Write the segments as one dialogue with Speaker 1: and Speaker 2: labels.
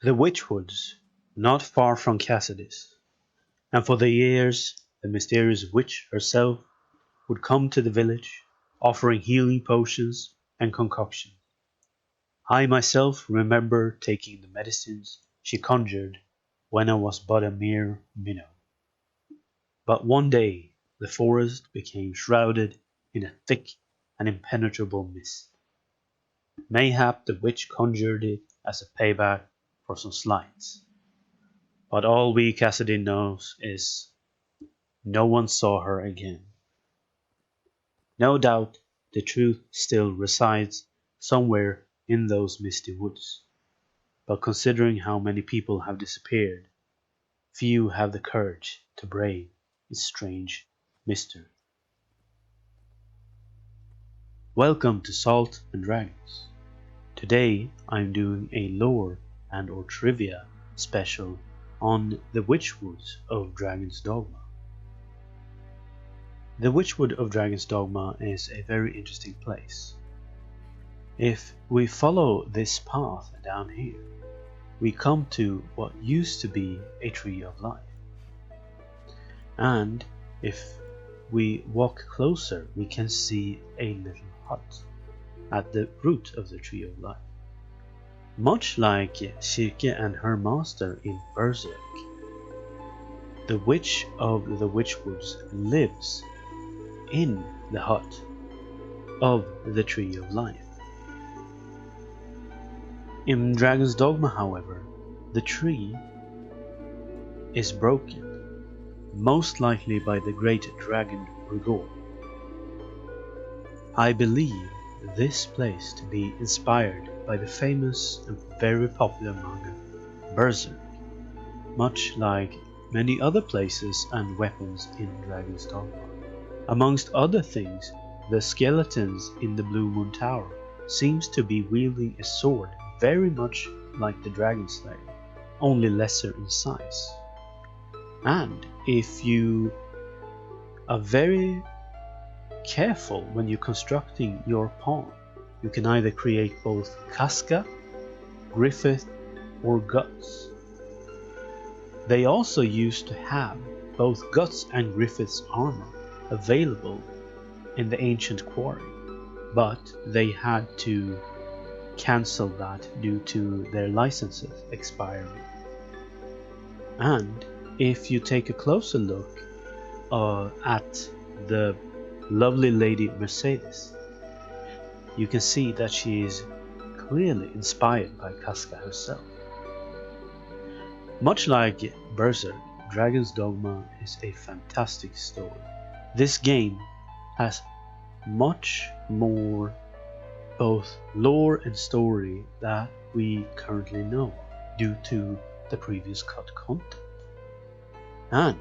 Speaker 1: The witchwoods, not far from Cassidys, and for the years the mysterious witch herself would come to the village, offering healing potions and concoctions. I myself remember taking the medicines she conjured when I was but a mere minnow. But one day the forest became shrouded in a thick and impenetrable mist. Mayhap the witch conjured it as a payback for some slights. But all we Cassidy knows is no one saw her again. No doubt the truth still resides somewhere in those misty woods, but considering how many people have disappeared, few have the courage to brave its strange mystery. Welcome to Salt and Dragons. Today I'm doing a lore and or trivia special on the witchwood of Dragon's Dogma. The witchwood of Dragon's Dogma is a very interesting place. If we follow this path down here, we come to what used to be a tree of life. And if we walk closer, we can see a little hut at the root of the tree of life. Much like Sirke and her master in Berserk, the witch of the witchwoods lives in the hut of the tree of life. In Dragon's Dogma, however, the tree is broken, most likely by the great dragon Rigor. I believe this place to be inspired by the famous and very popular manga Berserk, much like many other places and weapons in Dragon's Dogma. Amongst other things, the skeletons in the Blue Moon Tower seems to be wielding a sword very much like the Dragon Slayer, only lesser in size. And if you are very careful when you're constructing your pawn, you can either create both Casca, Griffith, or Guts. They also used to have both Guts and Griffith's armor available in the ancient quarry, but they had to cancel that due to their licenses expiring. And if you take a closer look at the lovely lady Mercedes, you can see that she is clearly inspired by Casca herself. Much like Berserk, Dragon's Dogma is a fantastic story. This game has much more both lore and story that we currently know due to the previous cut content. And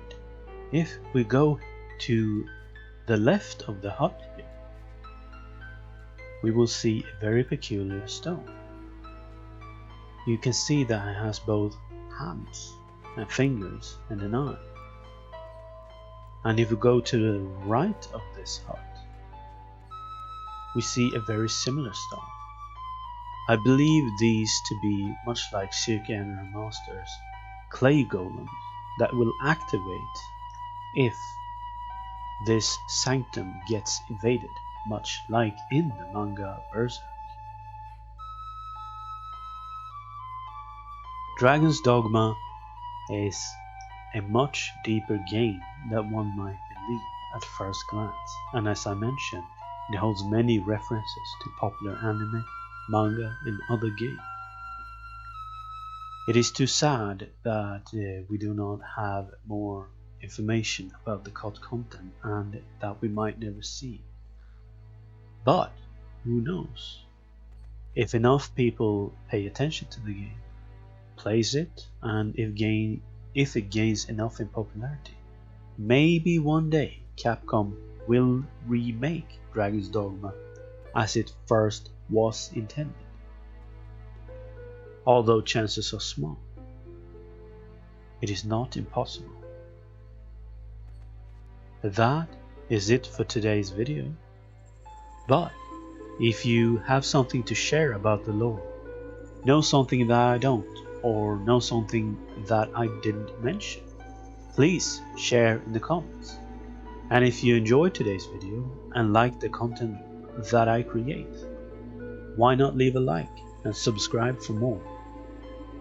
Speaker 1: if we go to the left of the hut here, we will see a very peculiar stone. You can see that it has both hands and fingers and an eye. And if we go to the right of this hut, we see a very similar stone. I believe these to be much like Sirke and her master's clay golems that will activate if this sanctum gets invaded, much like in the manga Berserk. Dragon's Dogma is a much deeper game than one might believe at first glance, and as I mentioned, it holds many references to popular anime, manga, and other games. It is too sad that we do not have more information about the cut content and that we might never see. But who knows? If enough people pay attention to the game, plays it, and if it gains enough in popularity, maybe one day Capcom will remake Dragon's Dogma as it first was intended. Although chances are small, it is not impossible. That is it for today's video. But if you have something to share about the lore, know something that I don't, or know something that I didn't mention, please share in the comments. And if you enjoyed today's video and like the content that I create, why not leave a like and subscribe for more?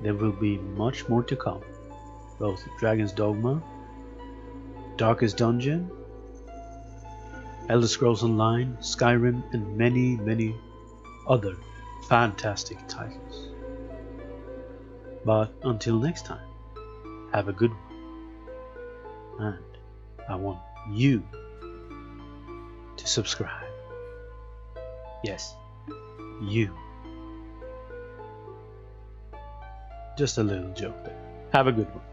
Speaker 1: There will be much more to come, both Dragon's Dogma, Darkest Dungeon, Elder Scrolls Online, Skyrim, and many other fantastic titles. But until next time, have a good one, and I want you to subscribe. Yes, you. Just a little joke there. Have a good one.